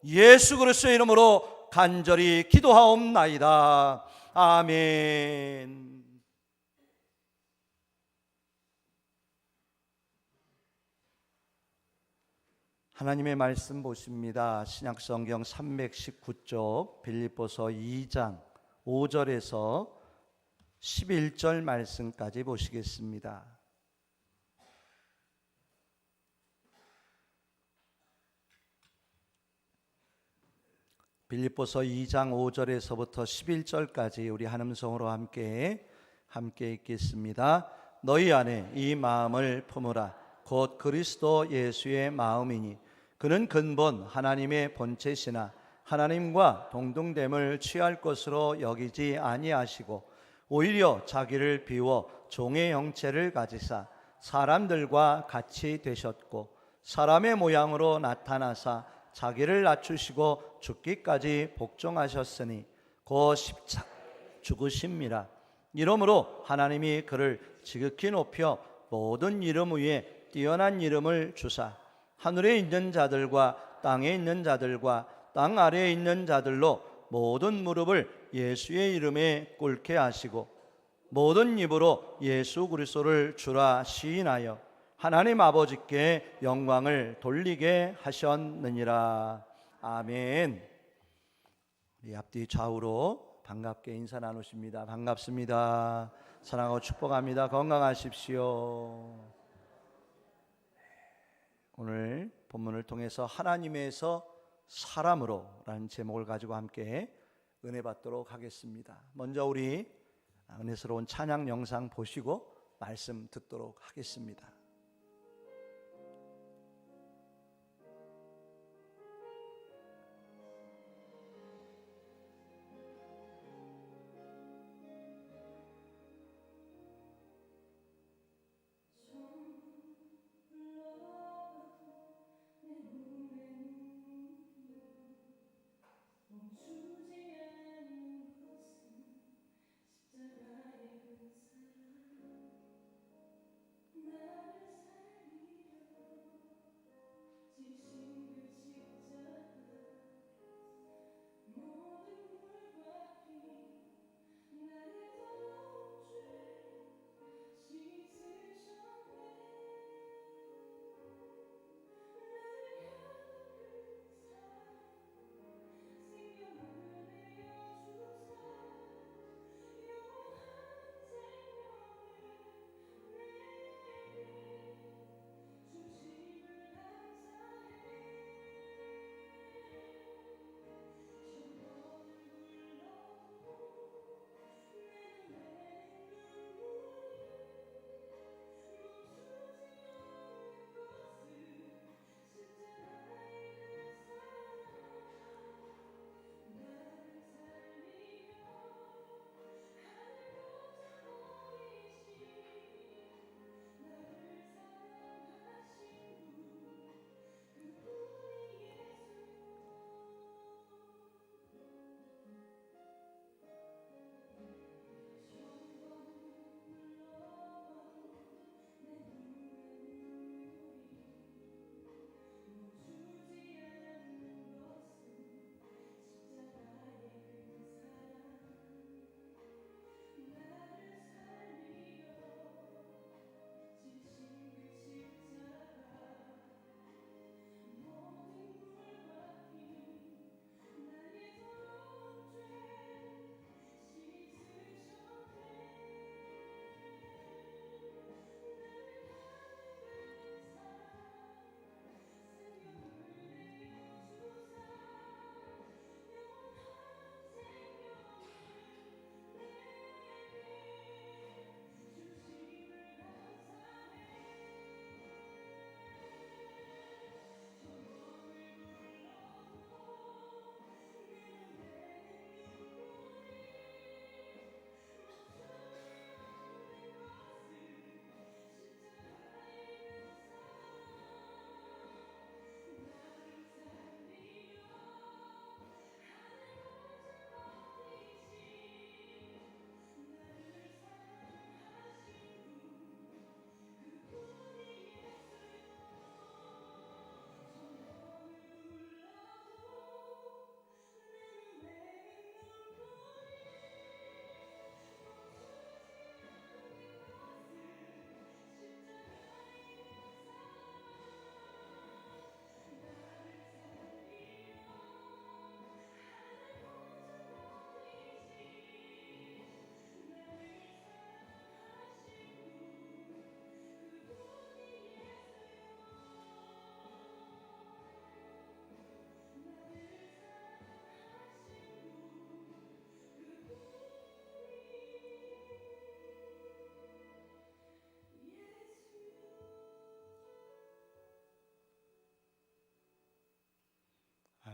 예수 그리스도의 이름으로 간절히 기도하옵나이다. 아멘. 하나님의 말씀 보십니다. 신약성경 319쪽 빌립보서 2장 5절에서 11절 말씀까지 보시겠습니다. 빌립보서 2장 5절에서부터 11절까지 우리 한음성으로 함께 읽겠습니다. 너희 안에 이 마음을 품으라. 곧 그리스도 예수의 마음이니 그는 근본 하나님의 본체시나 하나님과 동등됨을 취할 것으로 여기지 아니하시고 오히려 자기를 비워 종의 형체를 가지사 사람들과 같이 되셨고 사람의 모양으로 나타나사 자기를 낮추시고 죽기까지 복종하셨으니 곧 십자가에 죽으심이라. 이러므로 하나님이 그를 지극히 높여 모든 이름 위에 뛰어난 이름을 주사 하늘에 있는 자들과 땅에 있는 자들과 땅 아래에 있는 자들로 모든 무릎을 예수의 이름에 꿇게 하시고 모든 입으로 예수 그리스도를 주라 시인하여 하나님 아버지께 영광을 돌리게 하셨느니라. 아멘. 우리 앞뒤 좌우로 반갑게 인사 나누십니다. 반갑습니다. 사랑하고 축복합니다. 건강하십시오. 오늘 본문을 통해서 하나님에서 사람으로 라는 제목을 가지고 함께 은혜 받도록 하겠습니다. 먼저 우리 은혜스러운 찬양 영상 보시고 말씀 듣도록 하겠습니다. 나를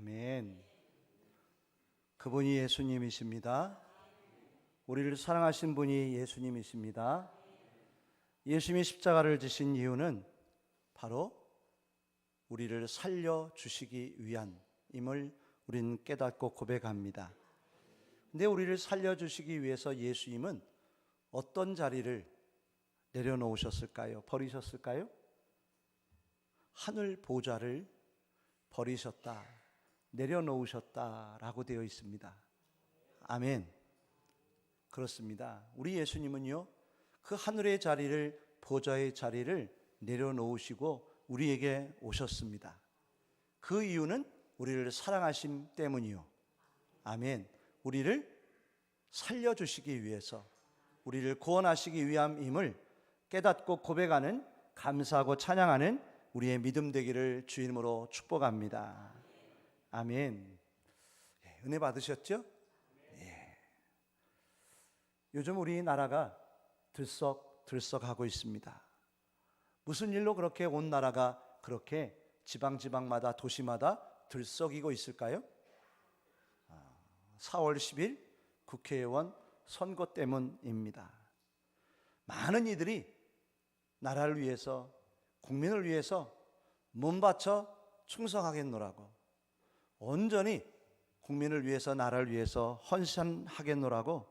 아멘. 그분이 예수님이십니다. 우리를 사랑하신 분이 예수님이십니다. 예수님이 십자가를 지신 이유는 바로 우리를 살려주시기 위함임을 우리는 깨닫고 고백합니다. 근데 우리를 살려주시기 위해서 예수님은 어떤 자리를 내려놓으셨을까요? 버리셨을까요? 하늘 보좌를 버리셨다, 내려놓으셨다라고 되어 있습니다. 아멘. 그렇습니다. 우리 예수님은요, 그 하늘의 자리를, 보좌의 자리를 내려놓으시고 우리에게 오셨습니다. 그 이유는 우리를 사랑하심 때문이요. 아멘. 우리를 살려주시기 위해서, 우리를 구원하시기 위함임을 깨닫고 고백하는, 감사하고 찬양하는 우리의 믿음 되기를 주 이름으로 축복합니다. 아멘. 은혜 받으셨죠? 예. 요즘 우리나라가 들썩들썩하고 있습니다. 무슨 일로 그렇게 온 나라가 그렇게 지방마다 도시마다 들썩이고 있을까요? 4월 10일 국회의원 선거 때문입니다. 많은 이들이 나라를 위해서, 국민을 위해서 몸 바쳐 충성하겠노라고, 온전히 국민을 위해서, 나라를 위해서 헌신하겠노라고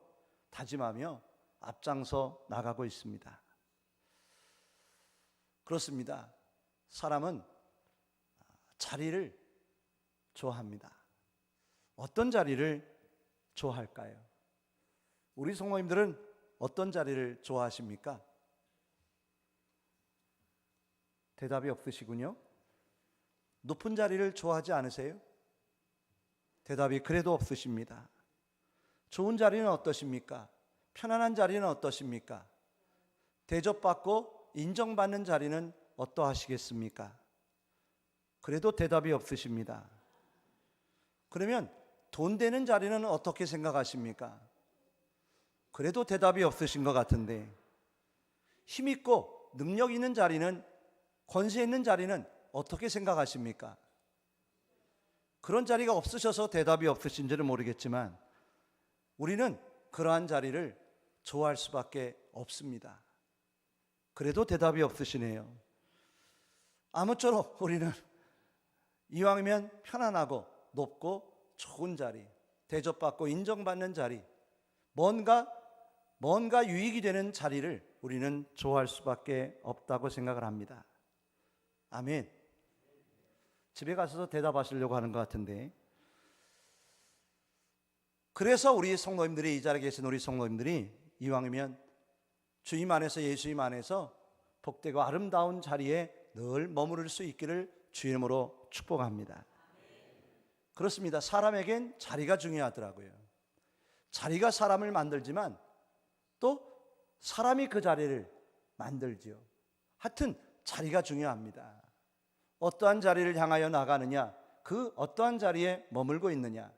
다짐하며 앞장서 나가고 있습니다. 그렇습니다. 사람은 자리를 좋아합니다. 어떤 자리를 좋아할까요? 우리 성도님들은 어떤 자리를 좋아하십니까? 대답이 없으시군요. 높은 자리를 좋아하지 않으세요? 대답이 그래도 없으십니다. 좋은 자리는 어떠십니까? 편안한 자리는 어떠십니까? 대접받고 인정받는 자리는 어떠하시겠습니까? 그래도 대답이 없으십니다. 그러면 돈 되는 자리는 어떻게 생각하십니까? 그래도 대답이 없으신 것 같은데, 힘있고 능력 있는 자리는, 권세 있는 자리는 어떻게 생각하십니까? 그런 자리가 없으셔서 대답이 없으신지는 모르겠지만 우리는 그러한 자리를 좋아할 수밖에 없습니다. 그래도 대답이 없으시네요. 아무쪼록 우리는 이왕이면 편안하고 높고 좋은 자리, 대접받고 인정받는 자리, 뭔가 유익이 되는 자리를 우리는 좋아할 수밖에 없다고 생각을 합니다. 아멘. 집에 가셔서 대답하시려고 하는 것 같은데, 그래서 우리 성도님들이, 이 자리에 계신 우리 성도님들이 이왕이면 주님 안에서, 예수님 안에서 복되고 아름다운 자리에 늘 머무를 수 있기를 주 이름으로 축복합니다. 그렇습니다. 사람에겐 자리가 중요하더라고요. 자리가 사람을 만들지만 또 사람이 그 자리를 만들지요. 하여튼 자리가 중요합니다. 어떠한 자리를 향하여 나가느냐, 그 어떠한 자리에 머물고 있느냐,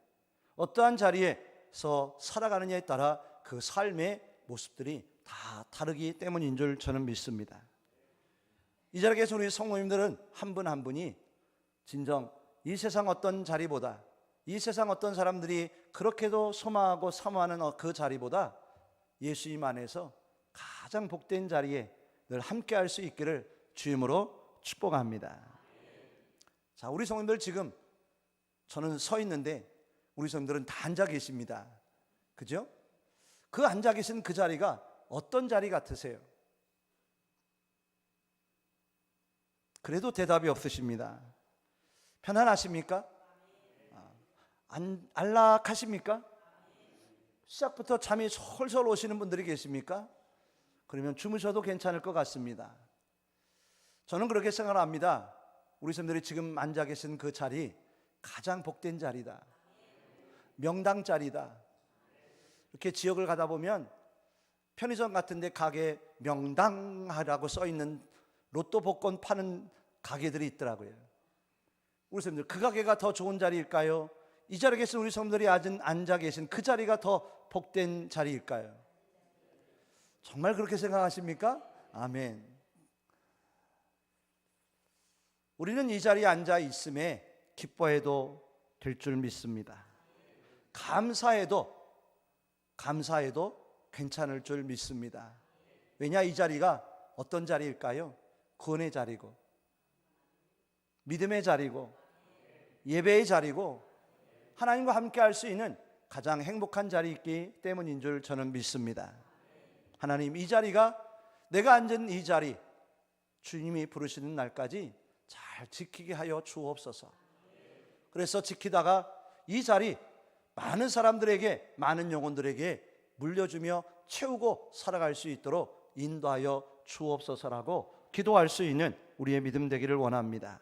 어떠한 자리에서 살아가느냐에 따라 그 삶의 모습들이 다 다르기 때문인 줄 저는 믿습니다. 이 자리에서 우리 성도님들은 한 분 한 분이 진정 이 세상 어떤 자리보다, 이 세상 어떤 사람들이 그렇게도 소망하고 사모하는 그 자리보다 예수님 안에서 가장 복된 자리에 늘 함께 할 수 있기를 주임으로 축복합니다. 자, 우리 성도님들 지금 저는 서 있는데 우리 성도님들은 다 앉아 계십니다. 그죠? 그 앉아 계신 그 자리가 어떤 자리 같으세요? 그래도 대답이 없으십니다. 편안하십니까? 안락하십니까? 시작부터 잠이 솔솔 오시는 분들이 계십니까? 그러면 주무셔도 괜찮을 것 같습니다. 저는 그렇게 생각합니다. 우리 성도들이 지금 앉아 계신 그 자리 가장 복된 자리다. 명당 자리다. 이렇게 지역을 가다 보면 편의점 같은 데 가게 명당하라고 써 있는 로또 복권 파는 가게들이 있더라고요. 우리 성도들, 그 가게가 더 좋은 자리일까요? 이 자리에 계신 우리 성도들이 앉아 계신 그 자리가 더 복된 자리일까요? 정말 그렇게 생각하십니까? 아멘. 우리는 이 자리에 앉아 있음에 기뻐해도 될 줄 믿습니다. 감사해도 괜찮을 줄 믿습니다. 왜냐, 이 자리가 어떤 자리일까요? 구원의 자리고, 믿음의 자리고, 예배의 자리고, 하나님과 함께 할 수 있는 가장 행복한 자리이기 때문인 줄 저는 믿습니다. 하나님, 이 자리가, 내가 앉은 이 자리, 주님이 부르시는 날까지 잘 지키게 하여 주옵소서. 그래서 지키다가 이 자리 많은 사람들에게, 많은 영혼들에게 물려주며 채우고 살아갈 수 있도록 인도하여 주옵소서라고 기도할 수 있는 우리의 믿음 되기를 원합니다.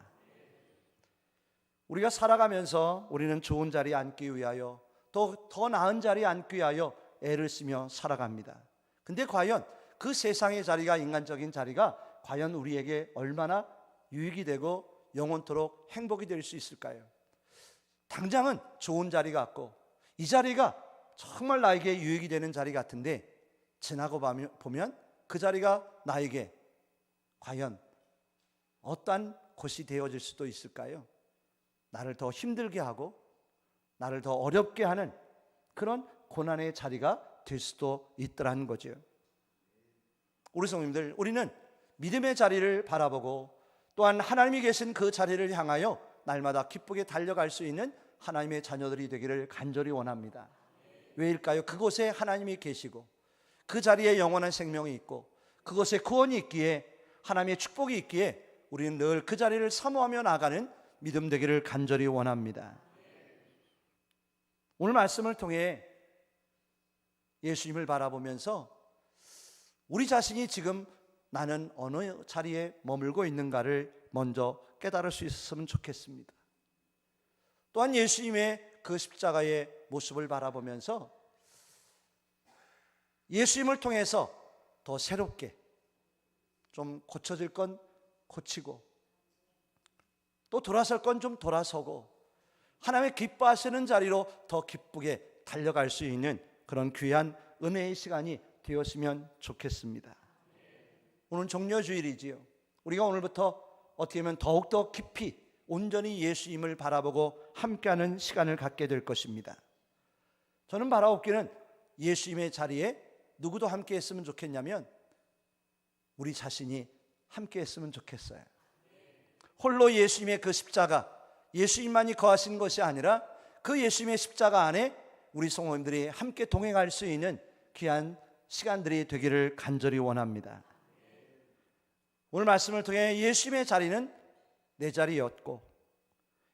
우리가 살아가면서 우리는 좋은 자리에 앉기 위하여, 더 나은 자리에 앉기 위하여 애를 쓰며 살아갑니다. 근데 과연 그 세상의 자리가, 인간적인 자리가 과연 우리에게 얼마나 유익이 되고 영원토록 행복이 될 수 있을까요? 당장은 좋은 자리 같고, 이 자리가 정말 나에게 유익이 되는 자리 같은데, 지나고 보면 그 자리가 나에게 과연 어떠한 곳이 되어질 수도 있을까요? 나를 더 힘들게 하고 나를 더 어렵게 하는 그런 고난의 자리가 될 수도 있더라는 거죠. 우리 성도님들, 우리는 믿음의 자리를 바라보고 또한 하나님이 계신 그 자리를 향하여 날마다 기쁘게 달려갈 수 있는 하나님의 자녀들이 되기를 간절히 원합니다. 왜일까요? 그곳에 하나님이 계시고 그 자리에 영원한 생명이 있고 그곳에 구원이 있기에, 하나님의 축복이 있기에 우리는 늘 그 자리를 사모하며 나가는 믿음 되기를 간절히 원합니다. 오늘 말씀을 통해 예수님을 바라보면서 우리 자신이 지금 나는 어느 자리에 머물고 있는가를 먼저 깨달을 수 있었으면 좋겠습니다. 또한 예수님의 그 십자가의 모습을 바라보면서 예수님을 통해서 더 새롭게 좀 고쳐질 건 고치고 또 돌아설 건 좀 돌아서고 하나님의 기뻐하시는 자리로 더 기쁘게 달려갈 수 있는 그런 귀한 은혜의 시간이 되었으면 좋겠습니다. 오늘 종려주일이지요. 우리가 오늘부터 어떻게 보면 더욱더 깊이 온전히 예수님을 바라보고 함께하는 시간을 갖게 될 것입니다. 저는 바라옵기는 예수님의 자리에 누구도 함께 했으면 좋겠냐면 우리 자신이 함께 했으면 좋겠어요. 홀로 예수님의 그 십자가, 예수님만이 거하신 것이 아니라 그 예수님의 십자가 안에 우리 성도님들이 함께 동행할 수 있는 귀한 시간들이 되기를 간절히 원합니다. 오늘 말씀을 통해 예수님의 자리는 내 자리였고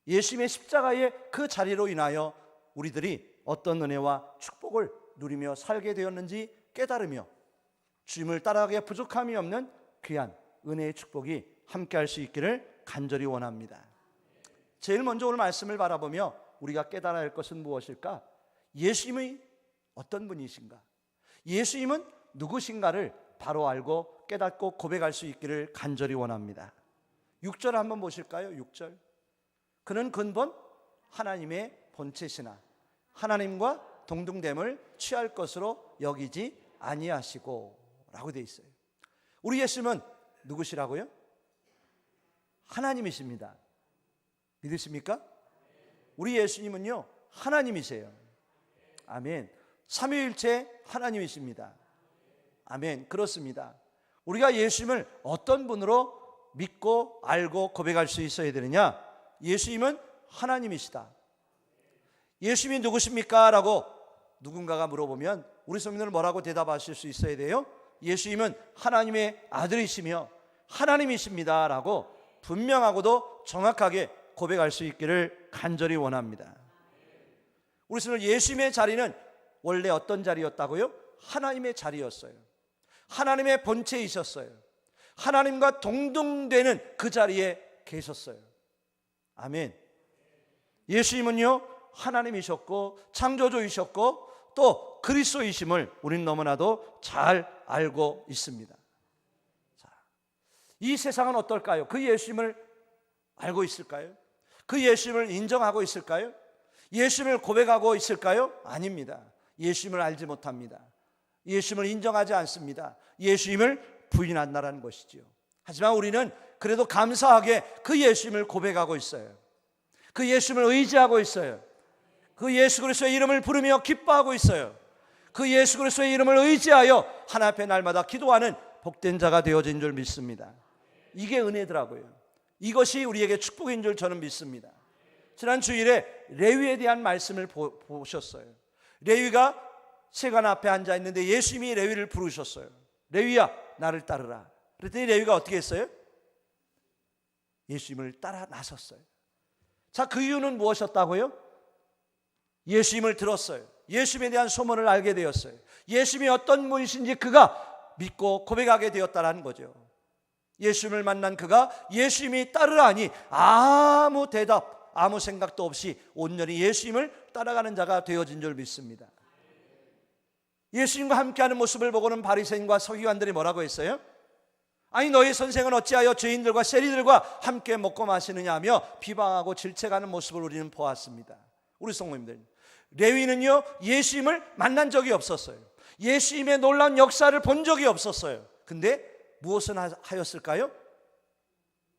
예수님의 십자가의 그 자리로 인하여 우리들이 어떤 은혜와 축복을 누리며 살게 되었는지 깨달으며 주님을 따라가기에 부족함이 없는 귀한 은혜의 축복이 함께할 수 있기를 간절히 원합니다. 제일 먼저 오늘 말씀을 바라보며 우리가 깨달아야 할 것은 무엇일까? 예수님이 어떤 분이신가? 예수님은 누구신가를 바로 알고 깨닫고 고백할 수 있기를 간절히 원합니다. 6절 한번 보실까요? 6절. 그는 근본 하나님의 본체시나 하나님과 동등됨을 취할 것으로 여기지 아니하시고 라고 되어 있어요. 우리 예수님은 누구시라고요? 하나님이십니다. 믿으십니까? 우리 예수님은요 하나님이세요. 아멘. 삼위일체 하나님이십니다. 아멘. 그렇습니다. 우리가 예수님을 어떤 분으로 믿고 알고 고백할 수 있어야 되느냐? 예수님은 하나님이시다. 예수님이 누구십니까? 라고 누군가가 물어보면 우리 성도님들은 뭐라고 대답하실 수 있어야 돼요? 예수님은 하나님의 아들이시며 하나님이십니다 라고 분명하고도 정확하게 고백할 수 있기를 간절히 원합니다. 우리 성도들, 예수님의 자리는 원래 어떤 자리였다고요? 하나님의 자리였어요. 하나님의 본체이셨어요. 하나님과 동등되는 그 자리에 계셨어요. 아멘. 예수님은요 하나님이셨고 창조주이셨고 또 그리스도이심을 우리는 너무나도 잘 알고 있습니다. 자, 이 세상은 어떨까요? 그 예수님을 알고 있을까요? 그 예수님을 인정하고 있을까요? 예수님을 고백하고 있을까요? 아닙니다. 예수님을 알지 못합니다. 예수님을 인정하지 않습니다. 예수님을 부인한다는 것이지요. 하지만 우리는 그래도 감사하게 그 예수님을 고백하고 있어요. 그 예수님을 의지하고 있어요. 그 예수 그리스도의 이름을 부르며 기뻐하고 있어요. 그 예수 그리스도의 이름을 의지하여 하나님 앞에 날마다 기도하는 복된 자가 되어진 줄 믿습니다. 이게 은혜더라고요. 이것이 우리에게 축복인 줄 저는 믿습니다. 지난 주일에 레위에 대한 말씀을 보셨어요. 레위가 세관 앞에 앉아 있는데 예수님이 레위를 부르셨어요. 레위야, 나를 따르라. 그랬더니 레위가 어떻게 했어요? 예수님을 따라 나섰어요. 자, 그 이유는 무엇이었다고요? 예수님을 들었어요. 예수님에 대한 소문을 알게 되었어요. 예수님이 어떤 분이신지 그가 믿고 고백하게 되었다는 거죠. 예수님을 만난 그가 예수님이 따르라니 아무 대답, 아무 생각도 없이 온전히 예수님을 따라가는 자가 되어진 줄 믿습니다. 예수님과 함께하는 모습을 보고는 바리새인과 서기관들이 뭐라고 했어요? 아니 너희 선생은 어찌하여 죄인들과 세리들과 함께 먹고 마시느냐 하며 비방하고 질책하는 모습을 우리는 보았습니다. 우리 성도님들, 레위는요 예수님을 만난 적이 없었어요. 예수님의 놀라운 역사를 본 적이 없었어요. 근데 무엇을 하였을까요?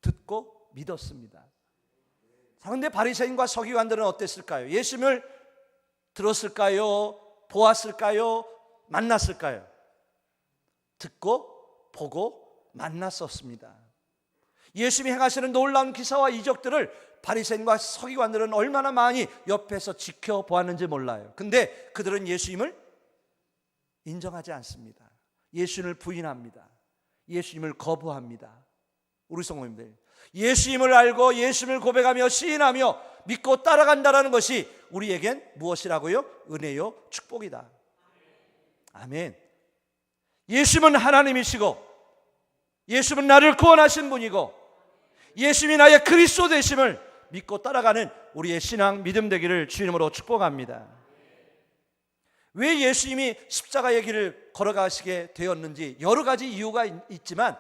듣고 믿었습니다. 그런데 바리새인과 서기관들은 어땠을까요? 예수님을 들었을까요? 보았을까요? 만났을까요? 듣고 보고 만났었습니다. 예수님이 행하시는 놀라운 기사와 이적들을 바리새인과 서기관들은 얼마나 많이 옆에서 지켜보았는지 몰라요. 근데 그들은 예수님을 인정하지 않습니다. 예수님을 부인합니다. 예수님을 거부합니다. 우리 성도님들, 예수님을 알고 예수님을 고백하며 시인하며 믿고 따라간다는 것이 우리에겐 무엇이라고요? 은혜요, 축복이다. 아멘. 예수님은 하나님이시고 예수님은 나를 구원하신 분이고 예수님이 나의 그리스도 되심을 믿고 따라가는 우리의 신앙 믿음 되기를 주님으로 축복합니다. 왜 예수님이 십자가의 길을 걸어가시게 되었는지 여러 가지 이유가 있지만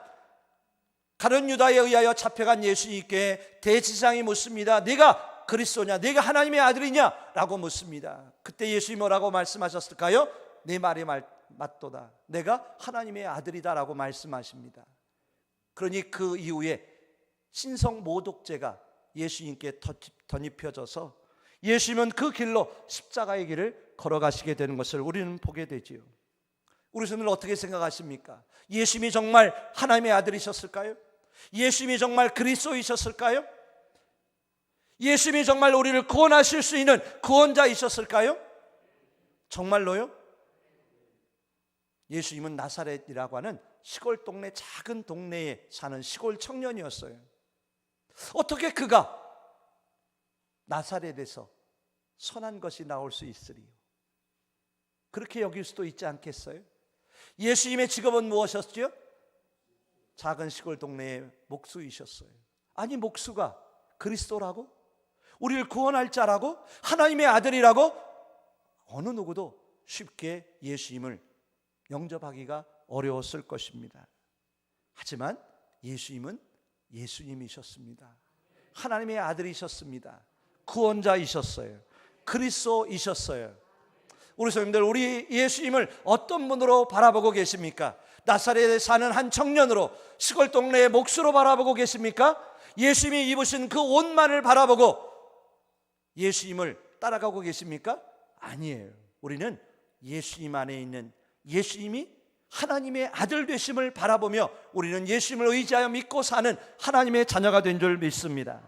가룟 유다에 의하여 잡혀간 예수님께 대제사장이 묻습니다. 네가 그리스도냐? 네가 하나님의 아들이냐? 라고 묻습니다. 그때 예수님이 뭐라고 말씀하셨을까요? 내 말이 맞도다. 내가 하나님의 아들이다 라고 말씀하십니다. 그러니 그 이후에 신성 모독죄가 예수님께 덧입혀져서 예수님은 그 길로 십자가의 길을 걸어가시게 되는 것을 우리는 보게 되지요. 우리 성도들 어떻게 생각하십니까? 예수님이 정말 하나님의 아들이셨을까요? 예수님이 정말 그리스도이셨을까요? 예수님이 정말 우리를 구원하실 수 있는 구원자이셨을까요? 정말로요? 예수님은 나사렛이라고 하는 시골 동네, 작은 동네에 사는 시골 청년이었어요. 어떻게 그가 나사렛에서 선한 것이 나올 수 있으리요? 그렇게 여길 수도 있지 않겠어요? 예수님의 직업은 무엇이었죠? 작은 시골 동네의 목수이셨어요. 아니, 목수가 그리스도라고? 우리를 구원할 자라고? 하나님의 아들이라고? 어느 누구도 쉽게 예수님을 영접하기가 어려웠을 것입니다. 하지만 예수님은 예수님이셨습니다. 하나님의 아들이셨습니다. 구원자이셨어요. 그리스도이셨어요. 우리 성도님들, 우리 예수님을 어떤 분으로 바라보고 계십니까? 나사렛에 사는 한 청년으로, 시골 동네의 목수로 바라보고 계십니까? 예수님이 입으신 그 옷만을 바라보고 예수님을 따라가고 계십니까? 아니에요. 우리는 예수님 안에 있는 예수님이 하나님의 아들 되심을 바라보며 우리는 예수님을 의지하여 믿고 사는 하나님의 자녀가 된 줄 믿습니다.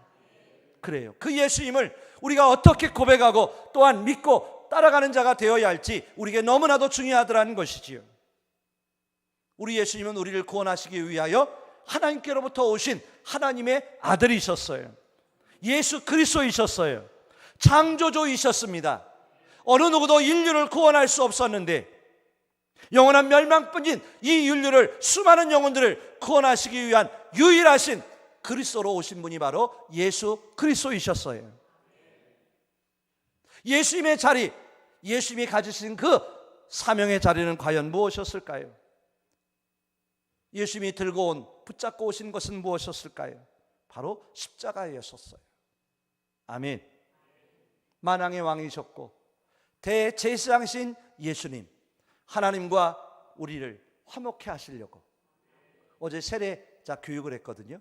그래요. 그 예수님을 우리가 어떻게 고백하고 또한 믿고 따라가는 자가 되어야 할지 우리에게 너무나도 중요하더라는 것이지요. 우리 예수님은 우리를 구원하시기 위하여 하나님께로부터 오신 하나님의 아들이셨어요. 예수 그리스도이셨어요. 창조주이셨습니다. 어느 누구도 인류를 구원할 수 없었는데 영원한 멸망뿐인 이 인류를, 수많은 영혼들을 구원하시기 위한 유일하신 그리스도로 오신 분이 바로 예수 그리스도이셨어요. 예수님의 자리, 예수님이 가지신 그 사명의 자리는 과연 무엇이었을까요? 예수님이 들고 온, 붙잡고 오신 것은 무엇이었을까요? 바로 십자가였었어요. 아멘. 만왕의 왕이셨고 대제사장이신 예수님, 하나님과 우리를 화목케 하시려고 어제 세례자 교육을 했거든요.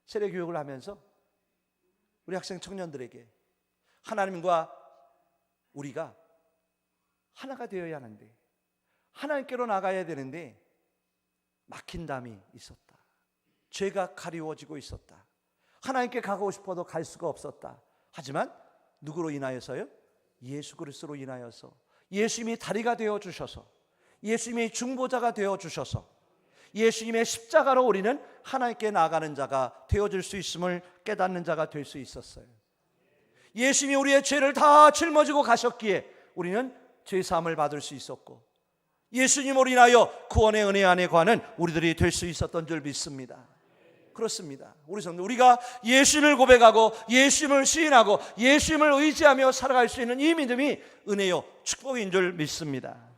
세례 교육을 하면서 우리 학생 청년들에게 하나님과 우리가 하나가 되어야 하는데, 하나님께로 나가야 되는데 막힌 담이 있었다. 죄가 가리워지고 있었다. 하나님께 가고 싶어도 갈 수가 없었다. 하지만 누구로 인하여서요? 예수 그리스도로 인하여서, 예수님이 다리가 되어 주셔서, 예수님이 중보자가 되어 주셔서, 예수님의 십자가로 우리는 하나님께 나아가는 자가 되어줄 수 있음을 깨닫는 자가 될 수 있었어요. 예수님이 우리의 죄를 다 짊어지고 가셨기에 우리는 죄사함을 받을 수 있었고, 예수님으로 인하여 구원의 은혜 안에 거하는 우리들이 될 수 있었던 줄 믿습니다. 그렇습니다. 우리 성도, 우리가 예수님을 고백하고 예수님을 시인하고 예수님을 의지하며 살아갈 수 있는 이 믿음이 은혜요 축복인 줄 믿습니다.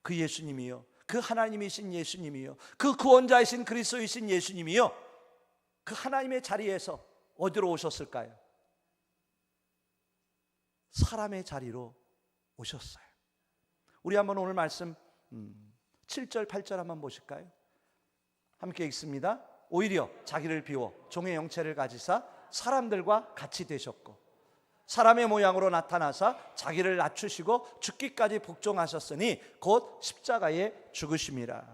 그 예수님이요, 그 하나님이신 예수님이요, 그 구원자이신 그리스도이신 예수님이요, 그 하나님의 자리에서 어디로 오셨을까요? 사람의 자리로 오셨어요. 우리 한번 오늘 말씀 7절 8절 한번 보실까요? 함께 읽습니다. 오히려 자기를 비워 종의 형체를 가지사 사람들과 같이 되셨고 사람의 모양으로 나타나사 자기를 낮추시고 죽기까지 복종하셨으니 곧 십자가에 죽으심이라.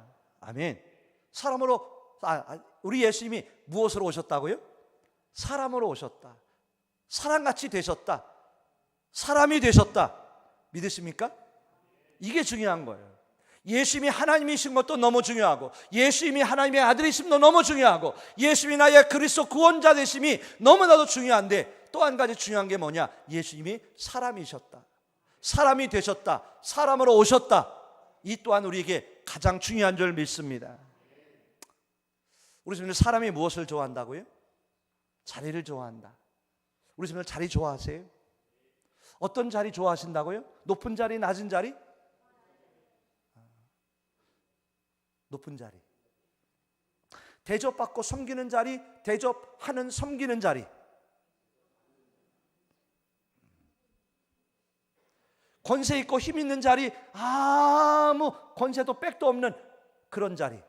아멘. 사람으로, 우리 예수님이 무엇으로 오셨다고요? 사람으로 오셨다. 사람같이 되셨다. 사람이 되셨다. 믿으십니까? 이게 중요한 거예요. 예수님이 하나님이신 것도 너무 중요하고, 예수님이 하나님의 아들이심도 너무 중요하고, 예수님이 나의 그리스도 구원자 되심이 너무나도 중요한데, 또 한 가지 중요한 게 뭐냐? 예수님이 사람이셨다. 사람이 되셨다. 사람으로 오셨다. 이 또한 우리에게 가장 중요한 줄 믿습니다. 우리 주님은 사람이 무엇을 좋아한다고요? 자리를 좋아한다. 우리 주님은 자리 좋아하세요? 어떤 자리 좋아하신다고요? 높은 자리, 낮은 자리? 높은 자리. 대접받고 섬기는 자리, 대접하는 섬기는 자리. 권세 있고 힘 있는 자리, 아무 권세도 빽도 없는 그런 자리.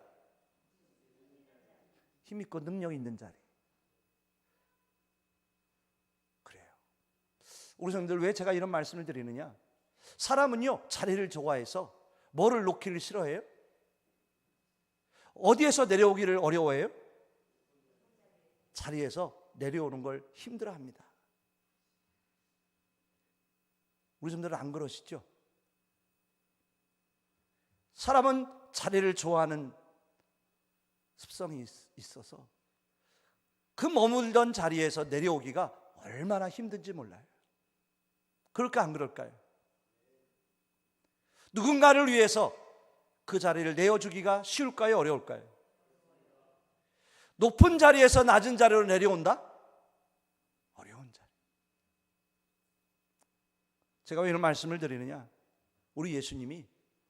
힘 있고 능력 있는 자리. 그래요. 우리 성도들, 왜 제가 이런 말씀을 드리느냐? 사람은요, 자리를 좋아해서 뭐를 놓기를 싫어해요? 어디에서 내려오기를 어려워해요? 자리에서 내려오는 걸 힘들어합니다. 우리 성도들은 안 그러시죠? 사람은 자리를 좋아하는 습성이 있어서 그 머물던 자리에서 내려오기가 얼마나 힘든지 몰라요. 그럴까 안 그럴까요? 누군가를 위해서 그 자리를 내어주기가 쉬울까요? 어려울까요? 높은 자리에서 낮은 자리로 내려온다? 어려운 자리. 제가 왜 이런 말씀을 드리느냐? 우리 예수님이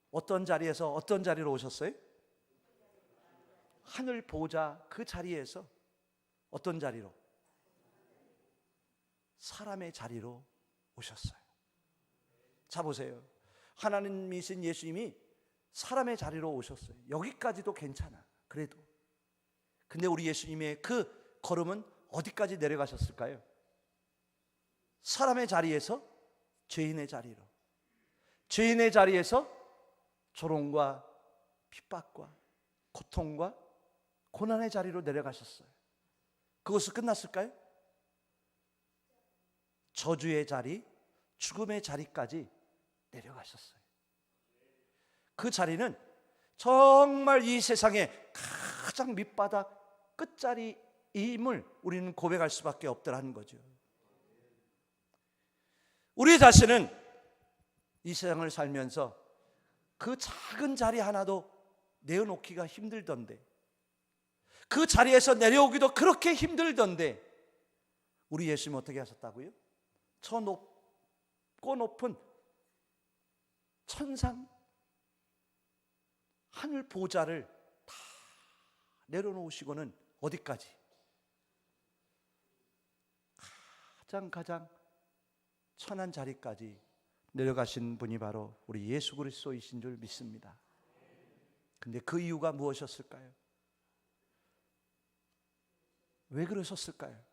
어떤 자리에서 어떤 자리로 오셨어요? 하늘 보좌 그 자리에서 어떤 자리로? 사람의 자리로 오셨어요. 자 보세요. 하나님이신 예수님이 사람의 자리로 오셨어요. 여기까지도 괜찮아. 그래도. 근데 우리 예수님의 그 걸음은 어디까지 내려가셨을까요? 사람의 자리에서 죄인의 자리로. 죄인의 자리에서 조롱과 핍박과 고통과 고난의 자리로 내려가셨어요. 그것은 끝났을까요? 저주의 자리, 죽음의 자리까지 내려가셨어요. 그 자리는 정말 이 세상의 가장 밑바닥 끝자리임을 우리는 고백할 수밖에 없더라는 거죠. 우리 자신은 이 세상을 살면서 그 작은 자리 하나도 내어놓기가 힘들던데, 그 자리에서 내려오기도 그렇게 힘들던데, 우리 예수님은 어떻게 하셨다고요? 저 높고 높은 천상 하늘 보좌를 다 내려놓으시고는 어디까지? 가장 천한 자리까지 내려가신 분이 바로 우리 예수 그리스도이신 줄 믿습니다. 근데 그 이유가 무엇이었을까요? 왜 그러셨을까요?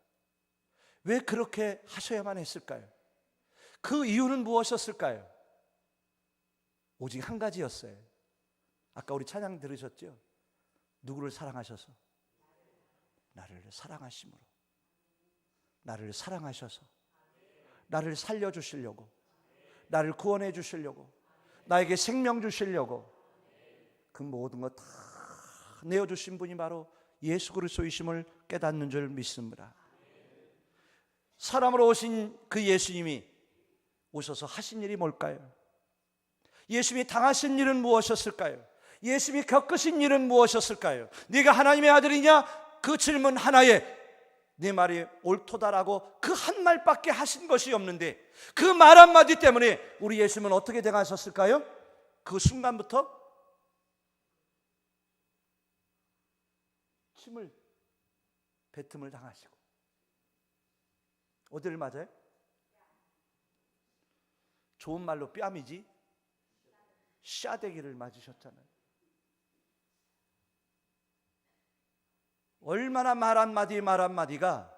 왜 그렇게 하셔야만 했을까요? 그 이유는 무엇이었을까요? 오직 한 가지였어요. 아까 우리 찬양 들으셨죠? 누구를 사랑하셔서? 나를 사랑하심으로. 나를 사랑하셔서 나를 살려주시려고, 나를 구원해 주시려고, 나에게 생명 주시려고 그 모든 것 다 내어주신 분이 바로 예수 그리스도이심을 깨닫는 줄 믿습니다. 사람으로 오신 그 예수님이 오셔서 하신 일이 뭘까요? 예수님이 당하신 일은 무엇이었을까요? 예수님이 겪으신 일은 무엇이었을까요? 네가 하나님의 아들이냐? 그 질문 하나에 네 말이 옳도다라고 그 한 말밖에 하신 것이 없는데, 그 말 한마디 때문에 우리 예수님은 어떻게 당하셨을까요? 그 순간부터 침을 뱉음을 당하시고, 어디를 맞아요? 좋은 말로 뺨이지 샤대기를 맞으셨잖아요. 얼마나 말 한마디가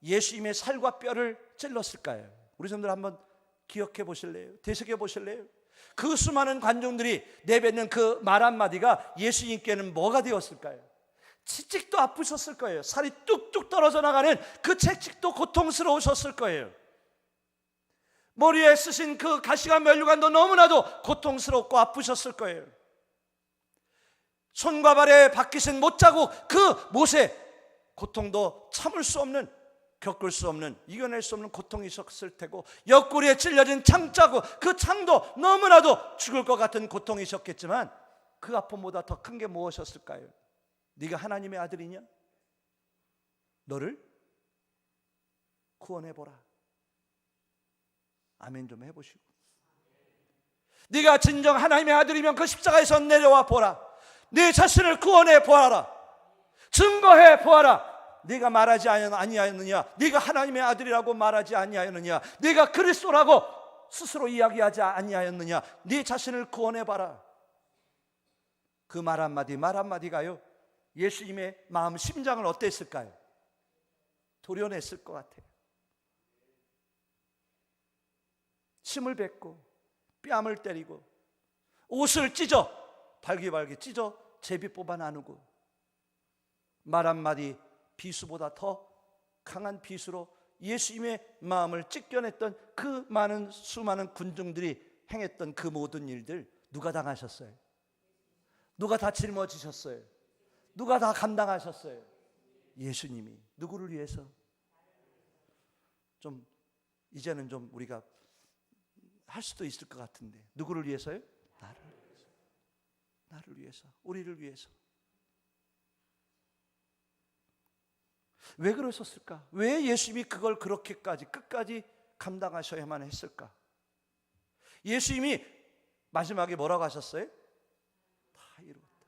예수님의 살과 뼈를 찔렀을까요? 우리 성도들 한번 기억해 보실래요? 되새겨 보실래요? 그 수많은 관중들이 내뱉는 그 말 한마디가 예수님께는 뭐가 되었을까요? 채찍도 아프셨을 거예요. 살이 뚝뚝 떨어져 나가는 그 채찍도 고통스러우셨을 거예요. 머리에 쓰신 그 가시가 면류관도 너무나도 고통스럽고 아프셨을 거예요. 손과 발에 박히신 못자국, 그 못의 고통도 참을 수 없는, 겪을 수 없는, 이겨낼 수 없는 고통이 있었을 테고, 옆구리에 찔려진 창자국, 그 창도 너무나도 죽을 것 같은 고통이셨겠지만, 그 아픔보다 더 큰 게 무엇이었을까요? 네가 하나님의 아들이냐? 너를 구원해보라. 아멘 좀 해보시고, 네가 진정 하나님의 아들이면 그 십자가에서 내려와 보라. 네 자신을 구원해 보아라. 증거해 보아라. 네가 말하지 아니하였느냐? 네가 하나님의 아들이라고 말하지 아니하였느냐? 네가 그리스도라고 스스로 이야기하지 아니하였느냐? 네 자신을 구원해 봐라. 그 말 한마디가요, 예수님의 마음 심장을 어땠을까요? 도려냈을 것 같아요. 침을 뱉고 뺨을 때리고 옷을 찢어 발기발기 찢어 제비 뽑아 나누고, 말 한마디 비수보다 더 강한 비수로 예수님의 마음을 찢겨냈던 그 수많은 군중들이 행했던 그 모든 일들, 누가 당하셨어요? 누가 다 짊어지셨어요? 누가 다 감당하셨어요? 예수님이. 누구를 위해서? 좀 이제는 좀 우리가 할 수도 있을 것 같은데, 누구를 위해서요? 나를 위해서, 우리를 위해서. 왜 그러셨을까? 왜 예수님이 그걸 그렇게까지 끝까지 감당하셔야만 했을까? 예수님이 마지막에 뭐라고 하셨어요? 다 이루었다.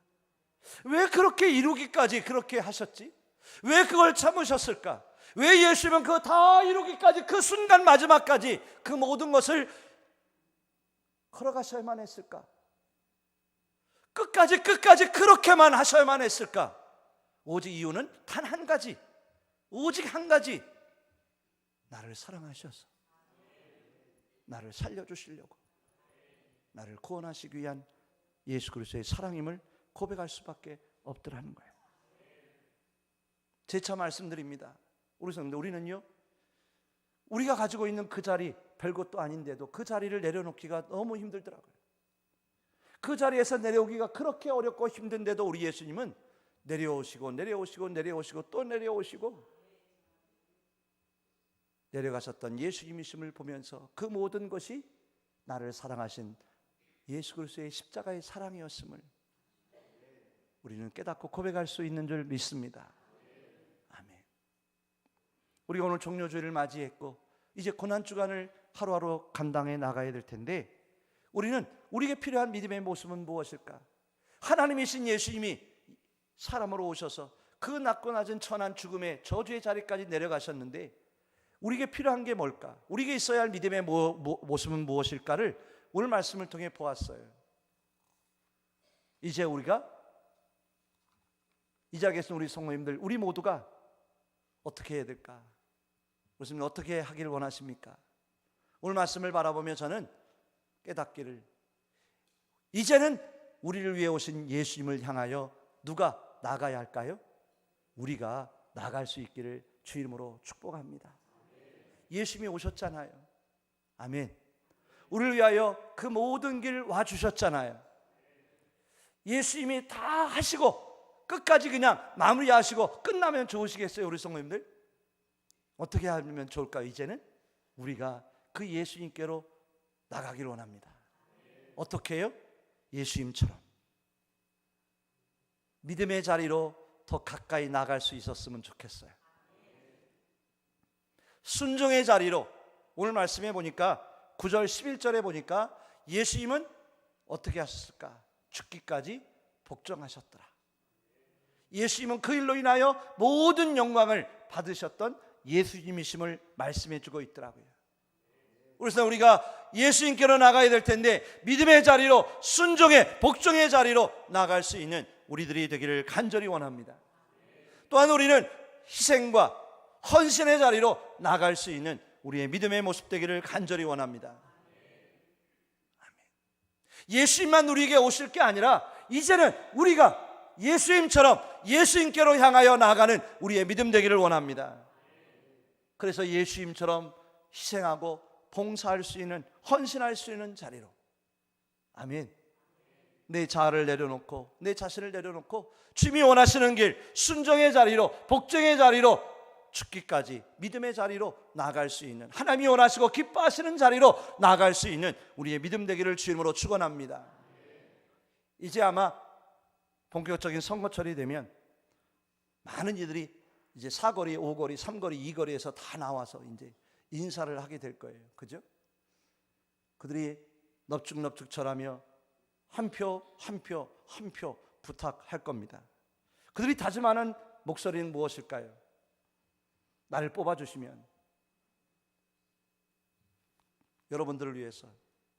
왜 그렇게 이루기까지 그렇게 하셨지? 왜 그걸 참으셨을까? 왜 예수님은 그 다 이루기까지, 그 순간 마지막까지 그 모든 것을 걸어가셔야만 했을까? 끝까지 그렇게만 하셔야만 했을까? 오직 이유는 단 한 가지, 오직 한 가지. 나를 사랑하셔서 나를 살려주시려고, 나를 구원하시기 위한 예수 그리스도의 사랑임을 고백할 수밖에 없더라는 거예요. 재차 말씀드립니다. 우리 성도, 우리는요, 우리가 가지고 있는 그 자리, 별것도 아닌데도 그 자리를 내려놓기가 너무 힘들더라고요. 그 자리에서 내려오기가 그렇게 어렵고 힘든데도 우리 예수님은 내려오시고 또 내려오시고 내려가셨던 예수님이심을 보면서 그 모든 것이 나를 사랑하신 예수 그리스도의 십자가의 사랑이었음을 우리는 깨닫고 고백할 수 있는 줄 믿습니다. 아멘. 우리가 오늘 종료주일을 맞이했고 이제 고난주간을 하루하루 감당해 나가야 될 텐데, 우리는 우리에게 필요한 믿음의 모습은 무엇일까? 하나님이신 예수님이 사람으로 오셔서 그 낮고 낮은 천한 죽음의 저주의 자리까지 내려가셨는데, 우리에게 필요한 게 뭘까? 우리에게 있어야 할 믿음의 모습은 무엇일까를 오늘 말씀을 통해 보았어요. 이제 우리가 이 자리에 계신 우리 성도님들, 우리 모두가 어떻게 해야 될까? 무슨 어떻게 하기를 원하십니까? 오늘 말씀을 바라보며 저는 깨닫기를, 이제는 우리를 위해 오신 예수님을 향하여 누가 나가야 할까요? 우리가 나갈 수 있기를 주 이름으로 축복합니다. 예수님이 오셨잖아요. 아멘. 우리를 위하여 그 모든 길 와주셨잖아요. 예수님이 다 하시고 끝까지 그냥 마무리하시고 끝나면 좋으시겠어요? 우리 성도님들 어떻게 하면 좋을까요? 이제는 우리가 그 예수님께로 나가기를 원합니다. 어떻게 해요? 예수님처럼 믿음의 자리로 더 가까이 나갈 수 있었으면 좋겠어요. 순종의 자리로, 오늘 말씀해 보니까 9절 11절에 보니까 예수님은 어떻게 하셨을까? 죽기까지 복종하셨더라. 예수님은 그 일로 인하여 모든 영광을 받으셨던 예수님이심을 말씀해 주고 있더라고요. 그래서 우리가 예수님께로 나가야 될 텐데 믿음의 자리로, 순종의 복종의 자리로 나갈 수 있는 우리들이 되기를 간절히 원합니다. 또한 우리는 희생과 헌신의 자리로 나갈 수 있는 우리의 믿음의 모습 되기를 간절히 원합니다. 아멘. 예수님만 우리에게 오실 게 아니라 이제는 우리가 예수님처럼 예수님께로 향하여 나가는 우리의 믿음 되기를 원합니다. 그래서 예수님처럼 희생하고 봉사할 수 있는, 헌신할 수 있는 자리로, 아멘, 내 자아를 내려놓고 내 자신을 내려놓고 주님이 원하시는 길, 순종의 자리로, 복종의 자리로, 죽기까지 믿음의 자리로 나갈 수 있는, 하나님이 원하시고 기뻐하시는 자리로 나갈 수 있는 우리의 믿음 되기를 주님으로 축원합니다. 이제 아마 본격적인 선거철이 되면 많은 이들이 이제 4거리, 5거리, 3거리, 2거리에서 다 나와서 이제 인사를 하게 될 거예요. 그죠? 그들이 넙죽넙죽 절하며 한 표 한 표 한 표 부탁할 겁니다. 그들이 다짐하는 목소리는 무엇일까요? 나를 뽑아주시면 여러분들을 위해서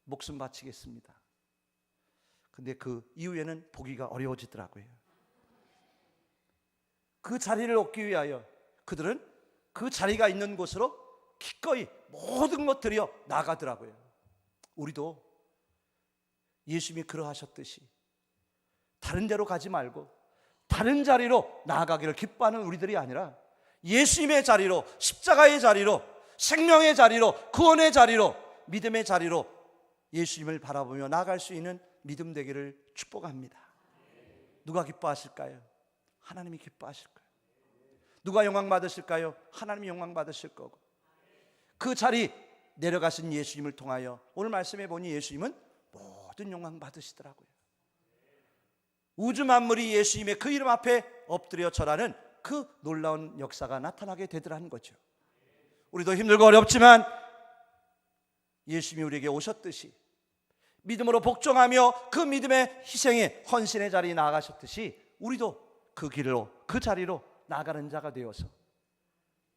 목숨 바치겠습니다. 근데 그 이후에는 보기가 어려워지더라고요. 그 자리를 얻기 위하여 그들은 그 자리가 있는 곳으로 기꺼이 모든 것 들여 나가더라고요. 우리도 예수님이 그러하셨듯이 다른 데로 가지 말고 다른 자리로 나아가기를 기뻐하는 우리들이 아니라 예수님의 자리로, 십자가의 자리로, 생명의 자리로, 구원의 자리로, 믿음의 자리로 예수님을 바라보며 나아갈 수 있는 믿음 되기를 축복합니다. 누가 기뻐하실까요? 하나님이 기뻐하실 거예요. 누가 영광 받으실까요? 하나님이 영광 받으실 거고, 그 자리 내려가신 예수님을 통하여 오늘 말씀해 보니 예수님은 모든 영광 받으시더라고요. 우주 만물이 예수님의 그 이름 앞에 엎드려 절하는 그 놀라운 역사가 나타나게 되더라는 거죠. 우리도 힘들고 어렵지만 예수님이 우리에게 오셨듯이 믿음으로 복종하며 그 믿음의 희생의 헌신의 자리에 나아가셨듯이 우리도 그 길로, 그 자리로 나가는 자가 되어서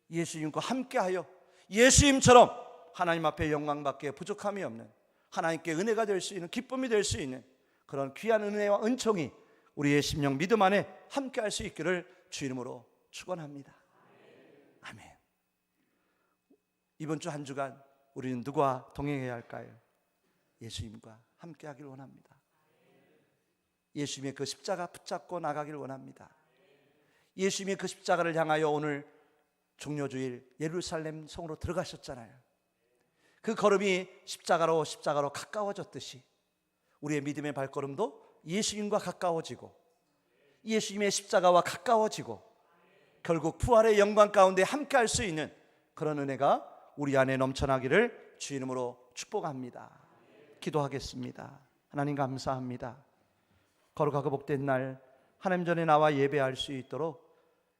예수님과 함께하여 예수님처럼 하나님 앞에 영광받기에 부족함이 없는, 하나님께 은혜가 될 수 있는, 기쁨이 될 수 있는 그런 귀한 은혜와 은총이 우리의 심령 믿음 안에 함께할 수 있기를 주 이름으로 축원합니다. 아멘. 이번 주 한 주간 우리는 누구와 동행해야 할까요? 예수님과 함께하길 원합니다. 예수님의 그 십자가 붙잡고 나가길 원합니다. 예수님의 그 십자가를 향하여 오늘 종료주일 예루살렘 성으로 들어가셨잖아요. 그 걸음이 십자가로 가까워졌듯이 우리의 믿음의 발걸음도 예수님과 가까워지고 예수님의 십자가와 가까워지고 결국 부활의 영광 가운데 함께할 수 있는 그런 은혜가 우리 안에 넘쳐나기를 주 이름으로 축복합니다. 기도하겠습니다. 하나님 감사합니다. 거룩하고 복된 날 하나님 전에 나와 예배할 수 있도록